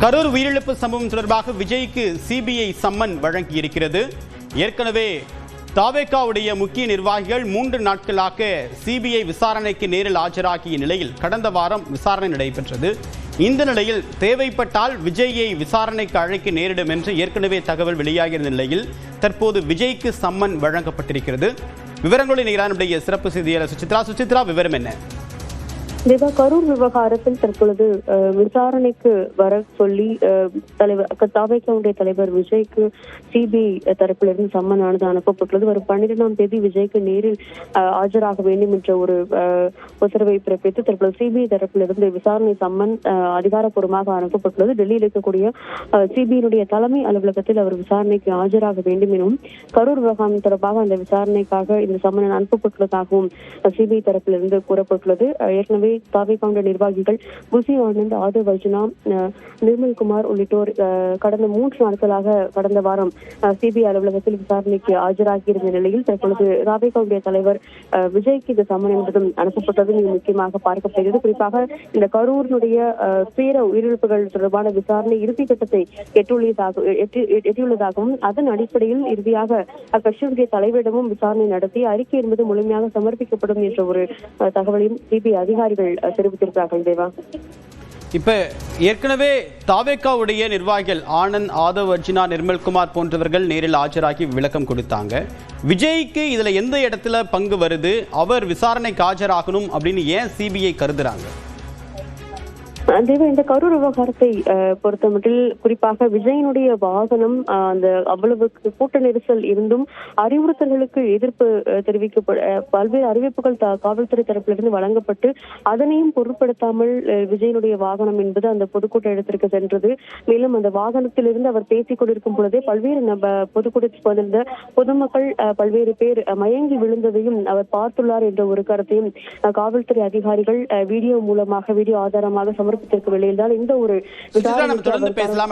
கரூர் உயிரிழப்பு சம்பவம் தொடர்பாக விஜய்க்கு சிபிஐ சம்மன் வழங்கியிருக்கிறது. ஏற்கனவே தாவேகாவுடைய முக்கிய நிர்வாகிகள் 3 நாட்களாக சிபிஐ விசாரணைக்கு நேரில் ஆஜராகிய நிலையில் கடந்த வாரம் விசாரணை நடைபெற்றது. இந்த நிலையில் தேவைப்பட்டால் விஜயை விசாரணைக்கு அழைக்க நேரிடும் என்று ஏற்கனவே தகவல் வெளியாகியிருந்த நிலையில் தற்போது விஜய்க்கு சம்மன் வழங்கப்பட்டிருக்கிறது. விவரங்களை நம்முடைய சிறப்பு செய்தியாளர் சுசித்ரா, விவரம் என்ன? தேவா, கரூர் விவகாரத்தில் தற்பொழுது விசாரணைக்கு வர சொல்லி தாவேகாவுடைய தலைவர் விஜய்க்கு சிபிஐ தரப்பிலிருந்து சம்மனானது அனுப்பப்பட்டுள்ளது. வரும் 12ஆம் தேதி விஜய்க்கு நேரில் ஆஜராக வேண்டும் என்ற ஒரு உத்தரவை பிறப்பித்து தற்பொழுது சிபிஐ தரப்பிலிருந்து விசாரணை சம்மன் அதிகாரப்பூர்வமாக அனுப்பப்பட்டுள்ளது. டெல்லியில் இருக்கக்கூடிய சிபிஐ தலைமை அலுவலகத்தில் அவர் விசாரணைக்கு ஆஜராக வேண்டும் எனவும் கரூர் விவகாரம் தொடர்பாக அந்த விசாரணைக்காக இந்த சம்மன் அனுப்பப்பட்டுள்ளதாகவும் சிபிஐ தரப்பிலிருந்து கூறப்பட்டுள்ளது. ஏற்கனவே தாவேகாவுடைய நிர்வாகிகள் புசி ஆனந்த், ஆதவ் அர்ஜுனா, நிர்மல்குமார் உள்ளிட்டோர் கடந்த 3 நாட்களாக கடந்த வாரம் சிபிஐ அலுவலகத்தில் விசாரணைக்கு ஆஜராகியிருந்த நிலையில் தற்பொழுது தாவேகாவுடைய தலைவர் விஜய்க்கு இந்த சம்மன் என்பதும் அனுப்பப்பட்டது மிக முக்கியமாக பார்க்கப்படுகிறது. குறிப்பாக இந்த கரூரினுடைய பேர உயிரிழப்புகள் தொடர்பான விசாரணை இறுதி கட்டத்தை எட்டியுள்ளதாகவும் அதன் அடிப்படையில் இறுதியாக அக்கட்சியுடைய தலைவரிடமும் விசாரணை நடத்தி அறிக்கை என்பது முழுமையாக சமர்ப்பிக்கப்படும் என்ற ஒரு தகவலையும் சிபிஐ அதிகாரிகள் தெரிவித்திருக்கிறார்கள். தேவா, இப்ப ஏற்கனவே தாவேகாவுடைய நிர்வாகிகள் ஆனந்த், ஆதவ் அர்ஜுனா, நிர்மல்குமார் போன்றவர்கள் நேரில் ஆஜராகி விளக்கம் கொடுத்தாங்க. விஜய்க்கு இதுல எந்த இடத்துல பங்கு வருது, அவர் விசாரணைக்கு ஆஜராகணும் அப்படின்னு ஏன் சிபிஐ கருதுறாங்க? தேவா, இந்த கரூர் விவகாரத்தை பொறுத்தமட்டில் குறிப்பாக விஜயனுடைய வாகனம் அந்த அவ்வளவுக்கு கூட்ட நெரிசல் இருந்தும் அறிவுறுத்தல்களுக்கு எதிர்ப்பு தெரிவிக்கப்பட பல்வேறு அறிவிப்புகள் காவல்துறை தரப்பிலிருந்து வழங்கப்பட்டு அதனையும் பொருட்படுத்தாமல் விஜயனுடைய வாகனம் என்பது அந்த பொதுக்கூட்ட இடத்திற்கு சென்றது. மேலும் அந்த வாகனத்திலிருந்து அவர் பேசிக் கொண்டிருக்கும் பொழுதே பல்வேறு பொதுக்கூட்டத்தில் வந்திருந்த பொதுமக்கள் பல்வேறு பேர் மயங்கி விழுந்ததையும் அவர் பார்த்துள்ளார் என்ற ஒரு கருத்தையும் காவல்துறை அதிகாரிகள் வீடியோ ஆதாரமாக சமர்ப்பித்திருக்க வேளையில்தான் இந்த ஒரு தொடர்ந்து பேசலாம்.